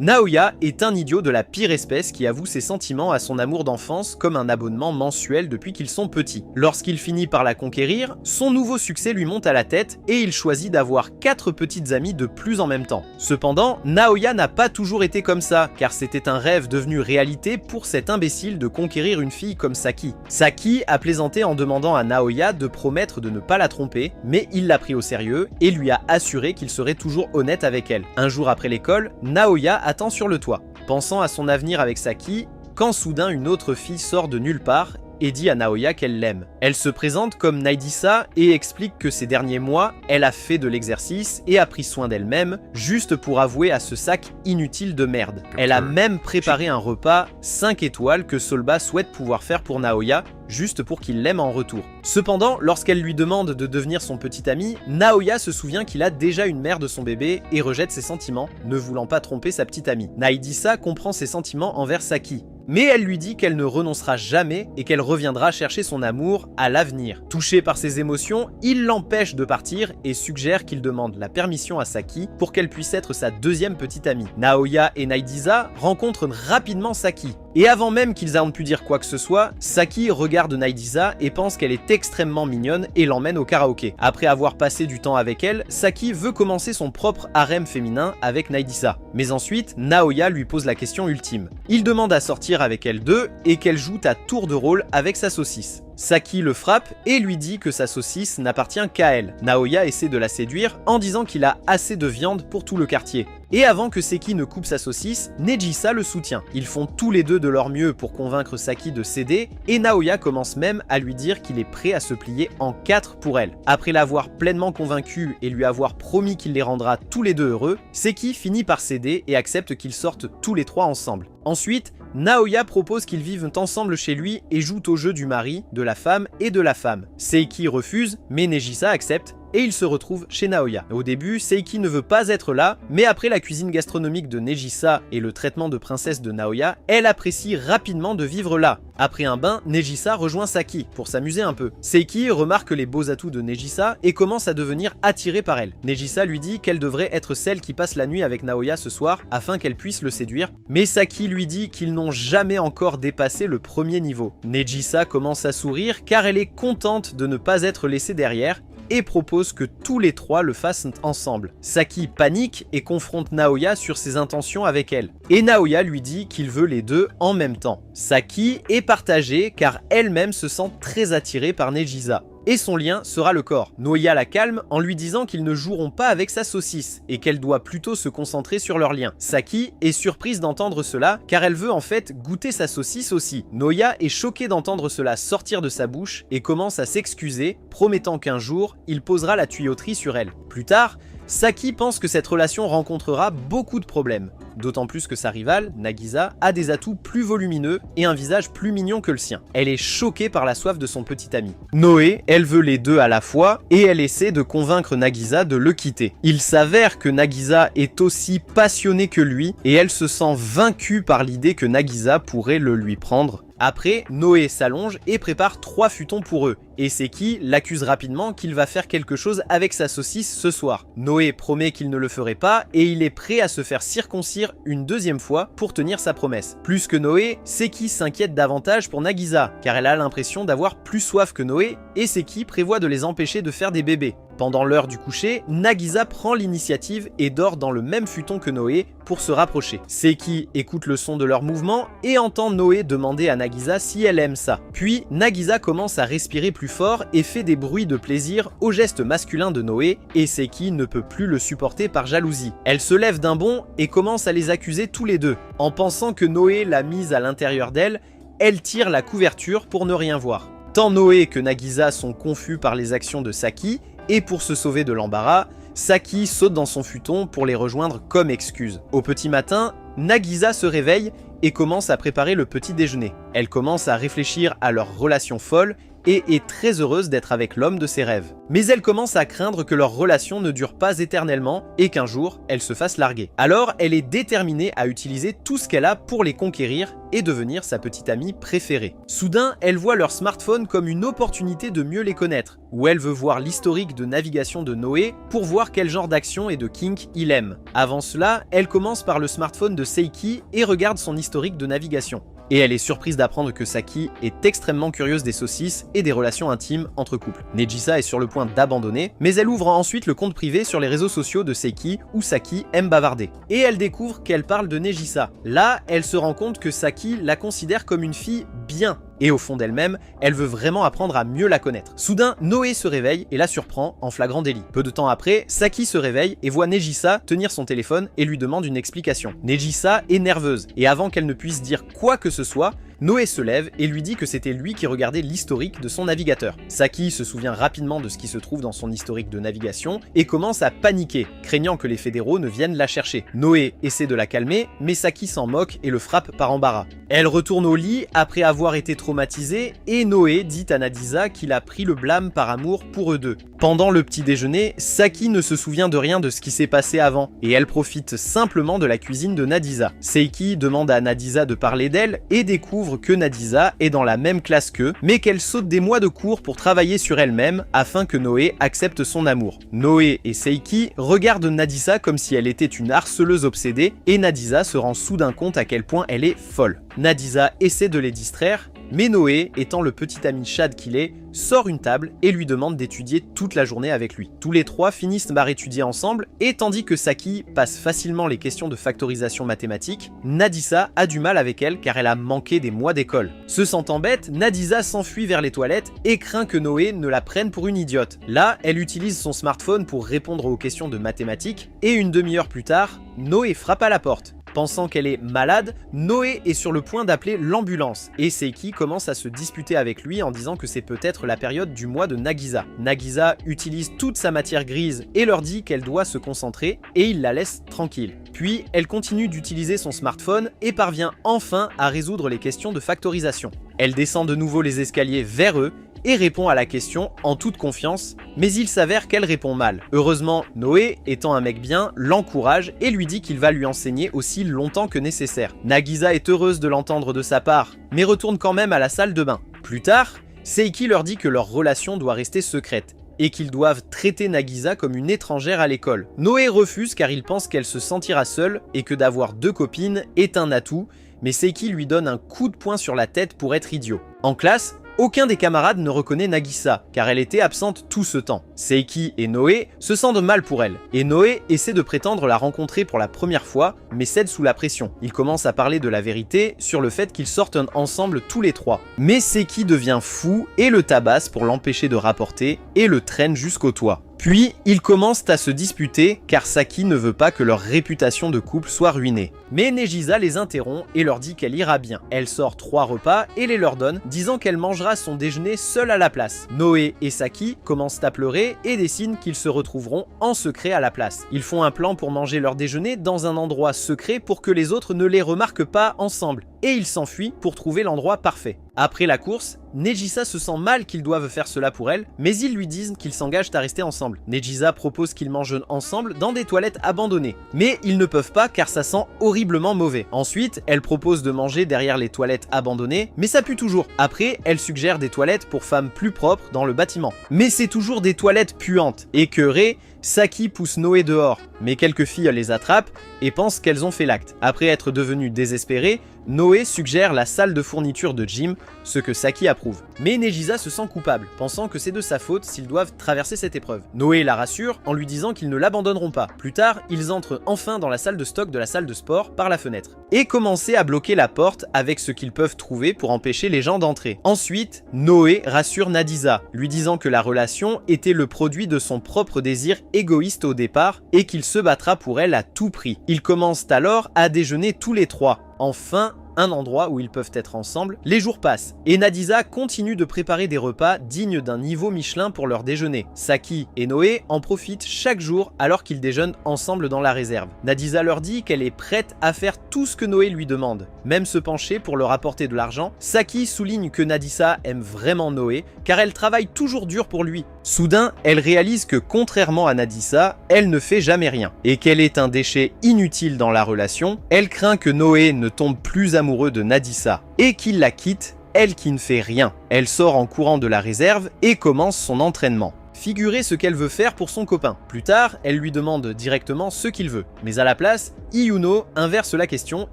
Naoya est un idiot de la pire espèce qui avoue ses sentiments à son amour d'enfance comme un abonnement mensuel depuis qu'ils sont petits. Lorsqu'il finit par la conquérir, son nouveau succès lui monte à la tête et il choisit d'avoir 4 petites amies de plus en même temps. Cependant, Naoya n'a pas toujours été comme ça, car c'était un rêve devenu réalité pour cet imbécile de conquérir une fille comme Saki. Saki a plaisanté en demandant à Naoya de promettre de ne pas la tromper, mais il l'a pris au sérieux et lui a assuré qu'il serait toujours honnête avec elle. Un jour après l'école, Naoya attend sur le toit, pensant à son avenir avec Saki, quand soudain une autre fille sort de nulle part et dit à Naoya qu'elle l'aime. Elle se présente comme Naidisa et explique que ces derniers mois, elle a fait de l'exercice et a pris soin d'elle-même, juste pour avouer à ce sac inutile de merde. Elle a même préparé un repas 5 étoiles que Solba souhaite pouvoir faire pour Naoya, juste pour qu'il l'aime en retour. Cependant, lorsqu'elle lui demande de devenir son petit ami, Naoya se souvient qu'il a déjà une mère de son bébé et rejette ses sentiments, ne voulant pas tromper sa petite amie. Naidisa comprend ses sentiments envers Saki, mais elle lui dit qu'elle ne renoncera jamais et qu'elle reviendra chercher son amour à l'avenir. Touché par ses émotions, il l'empêche de partir et suggère qu'il demande la permission à Saki pour qu'elle puisse être sa deuxième petite amie. Naoya et Naidisa rencontrent rapidement Saki, et avant même qu'ils aient pu dire quoi que ce soit, Saki regarde Naidisa et pense qu'elle est extrêmement mignonne et l'emmène au karaoké. Après avoir passé du temps avec elle, Saki veut commencer son propre harem féminin avec Naidisa. Mais ensuite, Naoya lui pose la question ultime. Il demande à sortir avec elle deux et qu'elle joue à tour de rôle avec sa saucisse. Saki le frappe et lui dit que sa saucisse n'appartient qu'à elle. Naoya essaie de la séduire en disant qu'il a assez de viande pour tout le quartier. Et avant que Seki ne coupe sa saucisse, Nejisa le soutient. Ils font tous les deux de leur mieux pour convaincre Saki de céder et Naoya commence même à lui dire qu'il est prêt à se plier en 4 pour elle. Après l'avoir pleinement convaincu et lui avoir promis qu'il les rendra tous les deux heureux, Seki finit par céder et accepte qu'ils sortent tous les 3 ensemble. Ensuite, Naoya propose qu'ils vivent ensemble chez lui et jouent au jeu du mari, de la femme et de la femme. Seiki refuse, mais Nejisa accepte et il se retrouve chez Naoya. Au début, Seiki ne veut pas être là, mais après la cuisine gastronomique de Nejisa et le traitement de princesse de Naoya, elle apprécie rapidement de vivre là. Après un bain, Nejisa rejoint Saki pour s'amuser un peu. Seiki remarque les beaux atouts de Nejisa et commence à devenir attiré par elle. Nejisa lui dit qu'elle devrait être celle qui passe la nuit avec Naoya ce soir afin qu'elle puisse le séduire, mais Saki lui dit qu'ils n'ont jamais encore dépassé le premier niveau. Nejisa commence à sourire car elle est contente de ne pas être laissée derrière et propose que tous les 3 le fassent ensemble. Saki panique et confronte Naoya sur ses intentions avec elle. Et Naoya lui dit qu'il veut les deux en même temps. Saki est partagée car elle-même se sent très attirée par Nejisa. Et son lien sera le corps. Naoya la calme en lui disant qu'ils ne joueront pas avec sa saucisse et qu'elle doit plutôt se concentrer sur leur lien. Saki est surprise d'entendre cela car elle veut en fait goûter sa saucisse aussi. Naoya est choquée d'entendre cela sortir de sa bouche et commence à s'excuser, promettant qu'un jour, il posera la tuyauterie sur elle. Plus tard, Saki pense que cette relation rencontrera beaucoup de problèmes. D'autant plus que sa rivale, Nagisa, a des atouts plus volumineux et un visage plus mignon que le sien. Elle est choquée par la soif de son petit ami. Noé, elle veut les deux à la fois et elle essaie de convaincre Nagisa de le quitter. Il s'avère que Nagisa est aussi passionnée que lui et elle se sent vaincue par l'idée que Nagisa pourrait le lui prendre. Après, Noé s'allonge et prépare 3 futons pour eux, et Seki l'accuse rapidement qu'il va faire quelque chose avec sa saucisse ce soir. Noé promet qu'il ne le ferait pas, et il est prêt à se faire circoncire une deuxième fois pour tenir sa promesse. Plus que Noé, Seki s'inquiète davantage pour Nagisa, car elle a l'impression d'avoir plus soif que Noé, et Seki prévoit de les empêcher de faire des bébés. Pendant l'heure du coucher, Nagisa prend l'initiative et dort dans le même futon que Noé pour se rapprocher. Seki écoute le son de leurs mouvements et entend Noé demander à Nagisa si elle aime ça. Puis Nagisa commence à respirer plus fort et fait des bruits de plaisir au geste masculin de Noé et Seki ne peut plus le supporter par jalousie. Elle se lève d'un bond et commence à les accuser tous les deux. En pensant que Noé l'a mise à l'intérieur d'elle, elle tire la couverture pour ne rien voir. Tant Noé que Nagisa sont confus par les actions de Saki. Et pour se sauver de l'embarras, Saki saute dans son futon pour les rejoindre comme excuse. Au petit matin, Nagisa se réveille et commence à préparer le petit déjeuner. Elle commence à réfléchir à leur relation folle et est très heureuse d'être avec l'homme de ses rêves. Mais elle commence à craindre que leur relation ne dure pas éternellement et qu'un jour, elle se fasse larguer. Alors, elle est déterminée à utiliser tout ce qu'elle a pour les conquérir et devenir sa petite amie préférée. Soudain, elle voit leur smartphone comme une opportunité de mieux les connaître, où elle veut voir l'historique de navigation de Noé pour voir quel genre d'action et de kink il aime. Avant cela, elle commence par le smartphone de Seiki et regarde son historique de navigation. Et elle est surprise d'apprendre que Saki est extrêmement curieuse des saucisses et des relations intimes entre couples. Nejisa est sur le point d'abandonner, mais elle ouvre ensuite le compte privé sur les réseaux sociaux de Seiki où Saki aime bavarder. Et elle découvre qu'elle parle de Nejisa. Là, elle se rend compte que Saki la considère comme une fille bien. Et au fond d'elle-même, elle veut vraiment apprendre à mieux la connaître. Soudain, Noé se réveille et la surprend en flagrant délit. Peu de temps après, Saki se réveille et voit Nejisa tenir son téléphone et lui demande une explication. Nejisa est nerveuse et avant qu'elle ne puisse dire quoi que ce soit, Noé se lève et lui dit que c'était lui qui regardait l'historique de son navigateur. Saki se souvient rapidement de ce qui se trouve dans son historique de navigation et commence à paniquer, craignant que les fédéraux ne viennent la chercher. Noé essaie de la calmer, mais Saki s'en moque et le frappe par embarras. Elle retourne au lit après avoir été traumatisée et Noé dit à Nadisa qu'il a pris le blâme par amour pour eux deux. Pendant le petit déjeuner, Saki ne se souvient de rien de ce qui s'est passé avant et elle profite simplement de la cuisine de Nadisa. Seiki demande à Nadisa de parler d'elle et découvre que Nadisa est dans la même classe qu'eux, mais qu'elle saute des mois de cours pour travailler sur elle-même afin que Noé accepte son amour. Noé et Seiki regardent Nadisa comme si elle était une harceleuse obsédée et Nadisa se rend soudain compte à quel point elle est folle. Nadisa essaie de les distraire, mais Noé, étant le petit ami Chad qu'il est, sort une table et lui demande d'étudier toute la journée avec lui. Tous les trois finissent par étudier ensemble et tandis que Saki passe facilement les questions de factorisation mathématique, Nadisa a du mal avec elle car elle a manqué des mois d'école. Se sentant bête, Nadisa s'enfuit vers les toilettes et craint que Noé ne la prenne pour une idiote. Là, elle utilise son smartphone pour répondre aux questions de mathématiques et une demi-heure plus tard, Noé frappe à la porte. Pensant qu'elle est malade, Noé est sur le point d'appeler l'ambulance et Seiki commence à se disputer avec lui en disant que c'est peut-être la période du mois de Nagisa. Nagisa utilise toute sa matière grise et leur dit qu'elle doit se concentrer et il la laisse tranquille. Puis elle continue d'utiliser son smartphone et parvient enfin à résoudre les questions de factorisation. Elle descend de nouveau les escaliers vers eux et répond à la question en toute confiance, mais il s'avère qu'elle répond mal. Heureusement, Noé, étant un mec bien, l'encourage et lui dit qu'il va lui enseigner aussi longtemps que nécessaire. Nagisa est heureuse de l'entendre de sa part, mais retourne quand même à la salle de bain. Plus tard, Seiki leur dit que leur relation doit rester secrète et qu'ils doivent traiter Nagisa comme une étrangère à l'école. Noé refuse car il pense qu'elle se sentira seule et que d'avoir deux copines est un atout, mais Seiki lui donne un coup de poing sur la tête pour être idiot. En classe, aucun des camarades ne reconnaît Nagisa, car elle était absente tout ce temps. Seiki et Noé se sentent mal pour elle, et Noé essaie de prétendre la rencontrer pour la première fois, mais cède sous la pression. Il commence à parler de la vérité sur le fait qu'ils sortent ensemble tous les trois. Mais Seiki devient fou et le tabasse pour l'empêcher de rapporter, et le traîne jusqu'au toit. Puis, ils commencent à se disputer car Saki ne veut pas que leur réputation de couple soit ruinée. Mais Nejisa les interrompt et leur dit qu'elle ira bien. Elle sort 3 repas et les leur donne, disant qu'elle mangera son déjeuner seule à la place. Noé et Saki commencent à pleurer et dessinent qu'ils se retrouveront en secret à la place. Ils font un plan pour manger leur déjeuner dans un endroit secret pour que les autres ne les remarquent pas ensemble. Et ils s'enfuient pour trouver l'endroit parfait. Après la course, Nejisa se sent mal qu'ils doivent faire cela pour elle, mais ils lui disent qu'ils s'engagent à rester ensemble. Nejisa propose qu'ils mangent ensemble dans des toilettes abandonnées, mais ils ne peuvent pas car ça sent horriblement mauvais. Ensuite, elle propose de manger derrière les toilettes abandonnées, mais ça pue toujours. Après, elle suggère des toilettes pour femmes plus propres dans le bâtiment. Mais c'est toujours des toilettes puantes. Écœurée, Saki pousse Noé dehors, mais quelques filles les attrapent et pensent qu'elles ont fait l'acte. Après être devenues désespérées, Noé suggère la salle de fourniture de Jim, ce que Saki approuve. Mais Nejisa se sent coupable, pensant que c'est de sa faute s'ils doivent traverser cette épreuve. Noé la rassure en lui disant qu'ils ne l'abandonneront pas. Plus tard, ils entrent enfin dans la salle de stock de la salle de sport par la fenêtre et commencent à bloquer la porte avec ce qu'ils peuvent trouver pour empêcher les gens d'entrer. Ensuite, Noé rassure Nadisa, lui disant que la relation était le produit de son propre désir égoïste au départ et qu'il se battra pour elle à tout prix. Ils commencent alors à déjeuner tous les trois. Enfin, un endroit où ils peuvent être ensemble. Les jours passent, et Nagisa continue de préparer des repas dignes d'un niveau Michelin pour leur déjeuner. Saki et Noé en profitent chaque jour alors qu'ils déjeunent ensemble dans la réserve. Nagisa leur dit qu'elle est prête à faire tout ce que Noé lui demande, même se pencher pour leur apporter de l'argent. Saki souligne que Nagisa aime vraiment Noé, car elle travaille toujours dur pour lui. Soudain, elle réalise que contrairement à Nagisa, elle ne fait jamais rien, et qu'elle est un déchet inutile dans la relation. Elle craint que Noé ne tombe plus amoureux de Nagisa, et qu'il la quitte, elle qui ne fait rien. Elle sort en courant de la réserve et commence son entraînement. Figurez ce qu'elle veut faire pour son copain. Plus tard, elle lui demande directement ce qu'il veut. Mais à la place, Iyuno inverse la question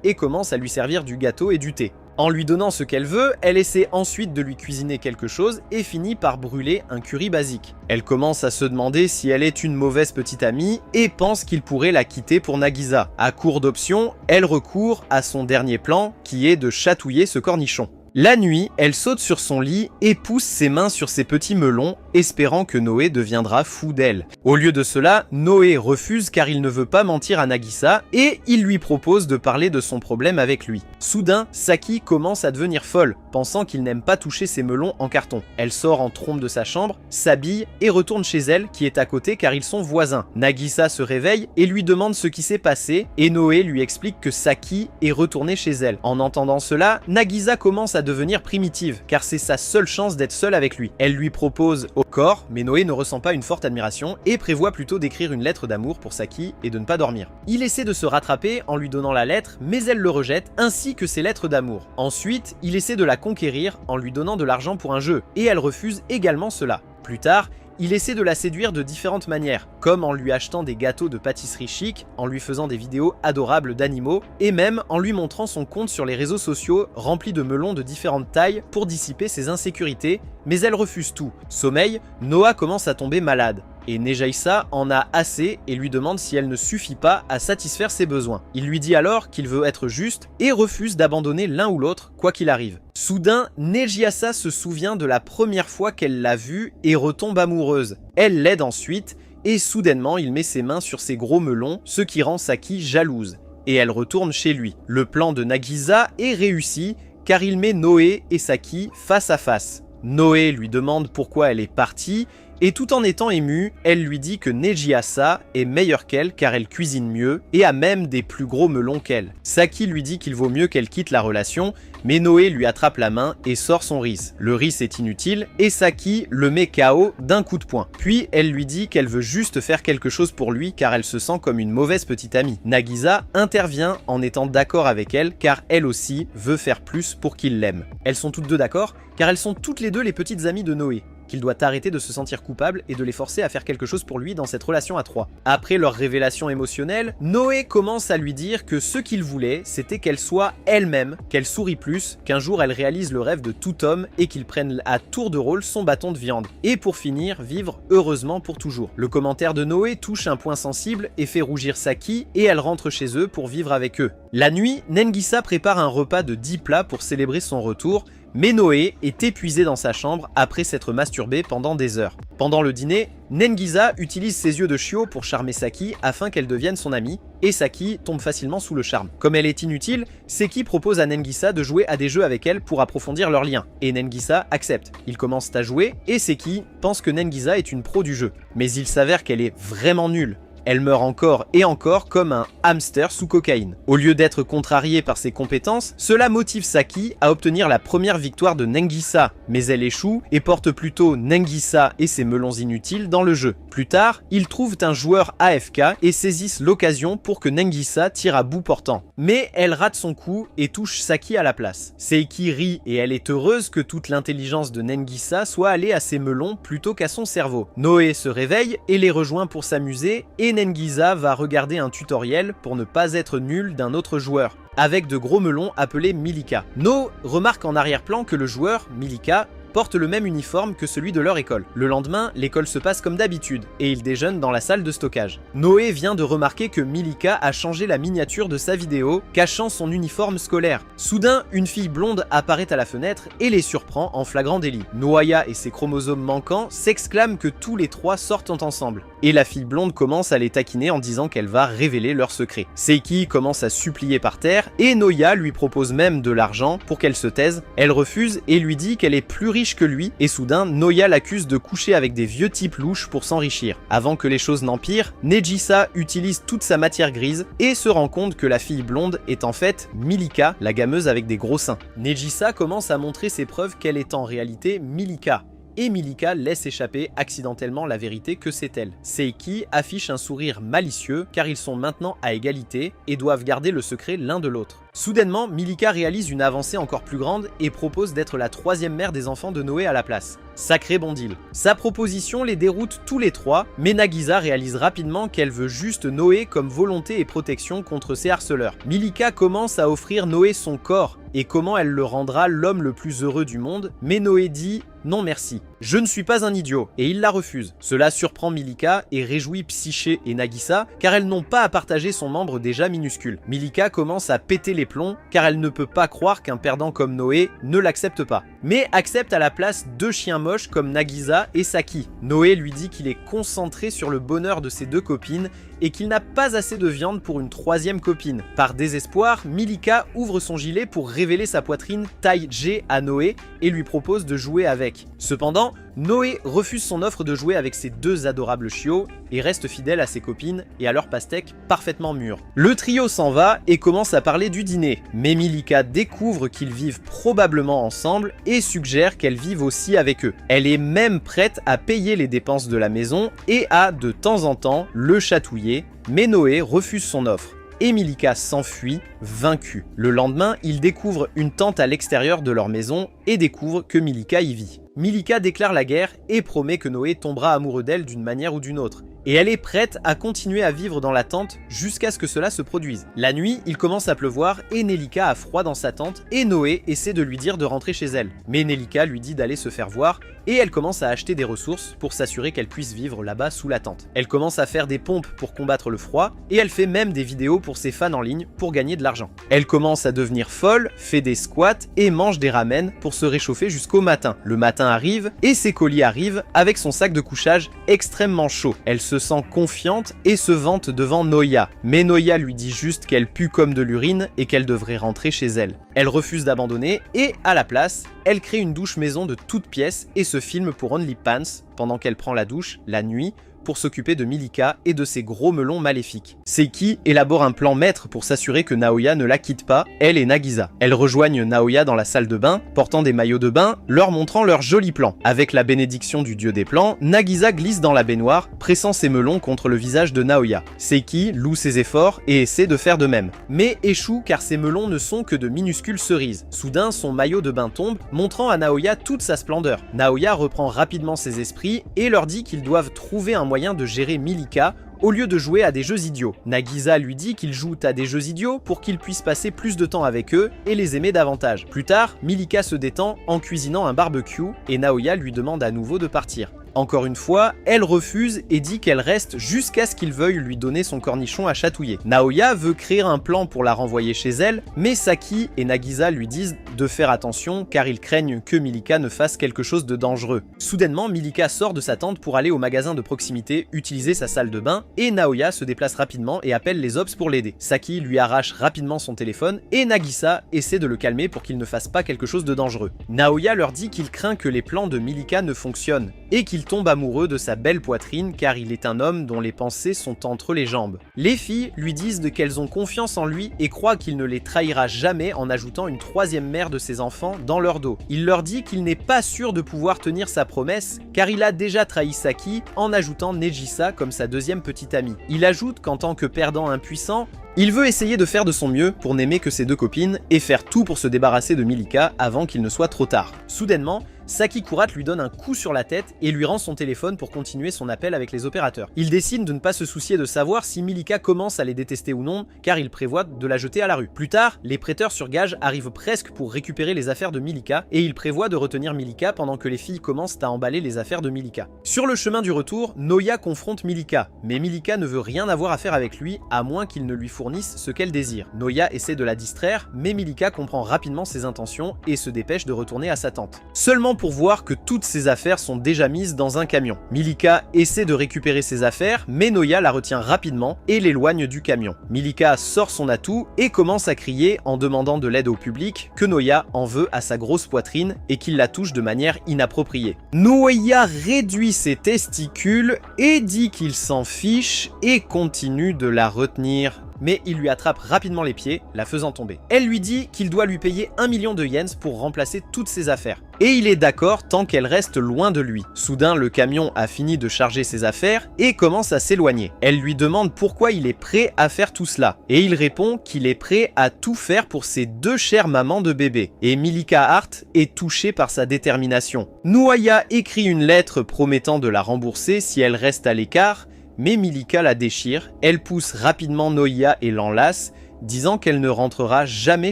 et commence à lui servir du gâteau et du thé. En lui donnant ce qu'elle veut, elle essaie ensuite de lui cuisiner quelque chose et finit par brûler un curry basique. Elle commence à se demander si elle est une mauvaise petite amie et pense qu'il pourrait la quitter pour Nagisa. À court d'options, elle recourt à son dernier plan qui est de chatouiller ce cornichon. La nuit, elle saute sur son lit et pousse ses mains sur ses petits melons, espérant que Noé deviendra fou d'elle. Au lieu de cela, Noé refuse car il ne veut pas mentir à Nagisa et il lui propose de parler de son problème avec lui. Soudain, Saki commence à devenir folle, pensant qu'il n'aime pas toucher ses melons en carton. Elle sort en trompe de sa chambre, s'habille et retourne chez elle qui est à côté car ils sont voisins. Nagisa se réveille et lui demande ce qui s'est passé et Noé lui explique que Saki est retournée chez elle. En entendant cela, Nagisa commence à devenir primitive, car c'est sa seule chance d'être seule avec lui. Elle lui propose au corps, mais Noé ne ressent pas une forte admiration et prévoit plutôt d'écrire une lettre d'amour pour Saki et de ne pas dormir. Il essaie de se rattraper en lui donnant la lettre, mais elle le rejette, ainsi que ses lettres d'amour. Ensuite, il essaie de la conquérir en lui donnant de l'argent pour un jeu, et elle refuse également cela. Plus tard, il essaie de la séduire de différentes manières, comme en lui achetant des gâteaux de pâtisserie chic, en lui faisant des vidéos adorables d'animaux, et même en lui montrant son compte sur les réseaux sociaux rempli de melons de différentes tailles pour dissiper ses insécurités, mais elle refuse tout. Sommeil, Noah commence à tomber malade, et Nejaisa en a assez et lui demande si elle ne suffit pas à satisfaire ses besoins. Il lui dit alors qu'il veut être juste et refuse d'abandonner l'un ou l'autre, quoi qu'il arrive. Soudain, Nejiasa se souvient de la première fois qu'elle l'a vu et retombe amoureuse. Elle l'aide ensuite, et soudainement il met ses mains sur ses gros melons, ce qui rend Saki jalouse. Et elle retourne chez lui. Le plan de Nagisa est réussi, car il met Noé et Saki face à face. Noé lui demande pourquoi elle est partie, et tout en étant émue, elle lui dit que Nejiasa est meilleure qu'elle car elle cuisine mieux et a même des plus gros melons qu'elle. Saki lui dit qu'il vaut mieux qu'elle quitte la relation, mais Noé lui attrape la main et sort son riz. Le riz est inutile et Saki le met KO d'un coup de poing. Puis elle lui dit qu'elle veut juste faire quelque chose pour lui car elle se sent comme une mauvaise petite amie. Nagisa intervient en étant d'accord avec elle car elle aussi veut faire plus pour qu'il l'aime. Elles sont toutes deux d'accord car elles sont toutes les deux les petites amies de Noé, qu'il doit arrêter de se sentir coupable et de les forcer à faire quelque chose pour lui dans cette relation à trois. Après leur révélation émotionnelle, Noé commence à lui dire que ce qu'il voulait, c'était qu'elle soit elle-même, qu'elle sourie plus, qu'un jour elle réalise le rêve de tout homme et qu'il prenne à tour de rôle son bâton de viande. Et pour finir, vivre heureusement pour toujours. Le commentaire de Noé touche un point sensible et fait rougir Saki et elle rentre chez eux pour vivre avec eux. La nuit, Nengisa prépare un repas de 10 plats pour célébrer son retour, mais Noé est épuisé dans sa chambre après s'être masturbé pendant des heures. Pendant le dîner, Nengisa utilise ses yeux de chiot pour charmer Saki afin qu'elle devienne son amie, et Saki tombe facilement sous le charme. Comme elle est inutile, Seki propose à Nengisa de jouer à des jeux avec elle pour approfondir leur lien, et Nengisa accepte. Ils commencent à jouer, et Seki pense que Nengisa est une pro du jeu. Mais il s'avère qu'elle est vraiment nulle. Elle meurt encore et encore comme un hamster sous cocaïne. Au lieu d'être contrariée par ses compétences, cela motive Saki à obtenir la première victoire de Nengisa, mais elle échoue et porte plutôt Nengisa et ses melons inutiles dans le jeu. Plus tard, ils trouvent un joueur AFK et saisissent l'occasion pour que Nengisa tire à bout portant. Mais elle rate son coup et touche Saki à la place. Seiki rit et elle est heureuse que toute l'intelligence de Nengisa soit allée à ses melons plutôt qu'à son cerveau. Noé se réveille et les rejoint pour s'amuser et Nengisa va regarder un tutoriel pour ne pas être nul d'un autre joueur, avec de gros melons appelés Milika. No remarque en arrière-plan que le joueur, Milika, portent le même uniforme que celui de leur école. Le lendemain, l'école se passe comme d'habitude, et ils déjeunent dans la salle de stockage. Noé vient de remarquer que Milika a changé la miniature de sa vidéo, cachant son uniforme scolaire. Soudain, une fille blonde apparaît à la fenêtre et les surprend en flagrant délit. Noaya et ses chromosomes manquants s'exclament que tous les trois sortent ensemble. Et la fille blonde commence à les taquiner en disant qu'elle va révéler leur secret. Seiki commence à supplier par terre et Noya lui propose même de l'argent pour qu'elle se taise. Elle refuse et lui dit qu'elle est plus riche que lui et soudain Noya l'accuse de coucher avec des vieux types louches pour s'enrichir. Avant que les choses n'empirent, Nejisa utilise toute sa matière grise et se rend compte que la fille blonde est en fait Milika, la gameuse avec des gros seins. Nejisa commence à montrer ses preuves qu'elle est en réalité Milika. Et Milika laisse échapper accidentellement la vérité que c'est elle. Seiki affiche un sourire malicieux car ils sont maintenant à égalité et doivent garder le secret l'un de l'autre. Soudainement, Milika réalise une avancée encore plus grande et propose d'être la troisième mère des enfants de Noé à la place. Sacré bon deal. Sa proposition les déroute tous les trois, mais Nagisa réalise rapidement qu'elle veut juste Noé comme volonté et protection contre ses harceleurs. Milika commence à offrir Noé son corps et comment elle le rendra l'homme le plus heureux du monde, mais Noé dit « Non merci, je ne suis pas un idiot » et il la refuse. Cela surprend Milika et réjouit Psyché et Nagisa car elles n'ont pas à partager son membre déjà minuscule. Milika commence à péter les plombs car elle ne peut pas croire qu'un perdant comme Noé ne l'accepte pas, mais accepte à la place deux chiens moches comme Nagisa et Saki. Noé lui dit qu'il est concentré sur le bonheur de ses deux copines et qu'il n'a pas assez de viande pour une troisième copine. Par désespoir, Milika ouvre son gilet pour révéler sa poitrine taille G à Noé et lui propose de jouer avec. Cependant, Noé refuse son offre de jouer avec ses deux adorables chiots et reste fidèle à ses copines et à leur pastèque parfaitement mûre. Le trio s'en va et commence à parler du dîner, mais Milika découvre qu'ils vivent probablement ensemble et suggère qu'elle vive aussi avec eux. Elle est même prête à payer les dépenses de la maison et à, de temps en temps, le chatouiller, mais Noé refuse son offre. Et Milika s'enfuit, vaincue. Le lendemain, ils découvrent une tente à l'extérieur de leur maison et découvrent que Milika y vit. Milika déclare la guerre et promet que Noé tombera amoureux d'elle d'une manière ou d'une autre. Et elle est prête à continuer à vivre dans la tente jusqu'à ce que cela se produise. La nuit, il commence à pleuvoir et Nelika a froid dans sa tente et Noé essaie de lui dire de rentrer chez elle. Mais Nelika lui dit d'aller se faire voir et elle commence à acheter des ressources pour s'assurer qu'elle puisse vivre là-bas sous la tente. Elle commence à faire des pompes pour combattre le froid et elle fait même des vidéos pour ses fans en ligne pour gagner de l'argent. Elle commence à devenir folle, fait des squats et mange des ramen pour se réchauffer jusqu'au matin. Le matin arrive et ses colis arrivent avec son sac de couchage extrêmement chaud. Elle se sent confiante et se vante devant Noya. Mais Noya lui dit juste qu'elle pue comme de l'urine et qu'elle devrait rentrer chez elle. Elle refuse d'abandonner et à la place, elle crée une douche maison de toutes pièces et se filme pour OnlyPants pendant qu'elle prend la douche la nuit pour s'occuper de Milika et de ses gros melons maléfiques. Seiki élabore un plan maître pour s'assurer que Naoya ne la quitte pas, elle et Nagisa. Elles rejoignent Naoya dans la salle de bain, portant des maillots de bain, leur montrant leur joli plan. Avec la bénédiction du dieu des plans, Nagisa glisse dans la baignoire, pressant ses melons contre le visage de Naoya. Seiki loue ses efforts et essaie de faire de même, mais échoue car ses melons ne sont que de minuscules cerises. Soudain, son maillot de bain tombe, montrant à Naoya toute sa splendeur. Naoya reprend rapidement ses esprits et leur dit qu'ils doivent trouver un moyen de gérer Milika au lieu de jouer à des jeux idiots. Nagisa lui dit qu'ils jouent à des jeux idiots pour qu'ils puissent passer plus de temps avec eux et les aimer davantage. Plus tard, Milika se détend en cuisinant un barbecue et Naoya lui demande à nouveau de partir. Encore une fois, elle refuse et dit qu'elle reste jusqu'à ce qu'il veuille lui donner son cornichon à chatouiller. Naoya veut créer un plan pour la renvoyer chez elle, mais Saki et Nagisa lui disent de faire attention car ils craignent que Milika ne fasse quelque chose de dangereux. Soudainement, Milika sort de sa tente pour aller au magasin de proximité utiliser sa salle de bain et Naoya se déplace rapidement et appelle les ops pour l'aider. Saki lui arrache rapidement son téléphone et Nagisa essaie de le calmer pour qu'il ne fasse pas quelque chose de dangereux. Naoya leur dit qu'il craint que les plans de Milika ne fonctionnent et qu'il tombe amoureux de sa belle poitrine car il est un homme dont les pensées sont entre les jambes. Les filles lui disent qu'elles ont confiance en lui et croient qu'il ne les trahira jamais en ajoutant une troisième mère de ses enfants dans leur dos. Il leur dit qu'il n'est pas sûr de pouvoir tenir sa promesse car il a déjà trahi Saki en ajoutant Nejisa comme sa deuxième petite amie. Il ajoute qu'en tant que perdant impuissant, il veut essayer de faire de son mieux pour n'aimer que ses deux copines et faire tout pour se débarrasser de Milika avant qu'il ne soit trop tard. Soudainement, Saki Kurat lui donne un coup sur la tête et lui rend son téléphone pour continuer son appel avec les opérateurs. Il décide de ne pas se soucier de savoir si Milika commence à les détester ou non, car il prévoit de la jeter à la rue. Plus tard, les prêteurs sur gage arrivent presque pour récupérer les affaires de Milika, et il prévoit de retenir Milika pendant que les filles commencent à emballer les affaires de Milika. Sur le chemin du retour, Noya confronte Milika, mais Milika ne veut rien avoir à faire avec lui, à moins qu'il ne lui fournisse ce qu'elle désire. Noya essaie de la distraire, mais Milika comprend rapidement ses intentions et se dépêche de retourner à sa tante. Seulement pour voir que toutes ses affaires sont déjà mises dans un camion. Milika essaie de récupérer ses affaires, mais Noya la retient rapidement et l'éloigne du camion. Milika sort son atout et commence à crier en demandant de l'aide au public que Noya en veut à sa grosse poitrine et qu'il la touche de manière inappropriée. Noya réduit ses testicules et dit qu'il s'en fiche et continue de la retenir. Mais il lui attrape rapidement les pieds, la faisant tomber. Elle lui dit qu'il doit lui payer 1 million de yens pour remplacer toutes ses affaires. Et il est d'accord tant qu'elle reste loin de lui. Soudain, le camion a fini de charger ses affaires et commence à s'éloigner. Elle lui demande pourquoi il est prêt à faire tout cela. Et il répond qu'il est prêt à tout faire pour ses deux chères mamans de bébé. Et Milika Hart est touchée par sa détermination. Noya écrit une lettre promettant de la rembourser si elle reste à l'écart, mais Milika la déchire, elle pousse rapidement Noya et l'enlace, disant qu'elle ne rentrera jamais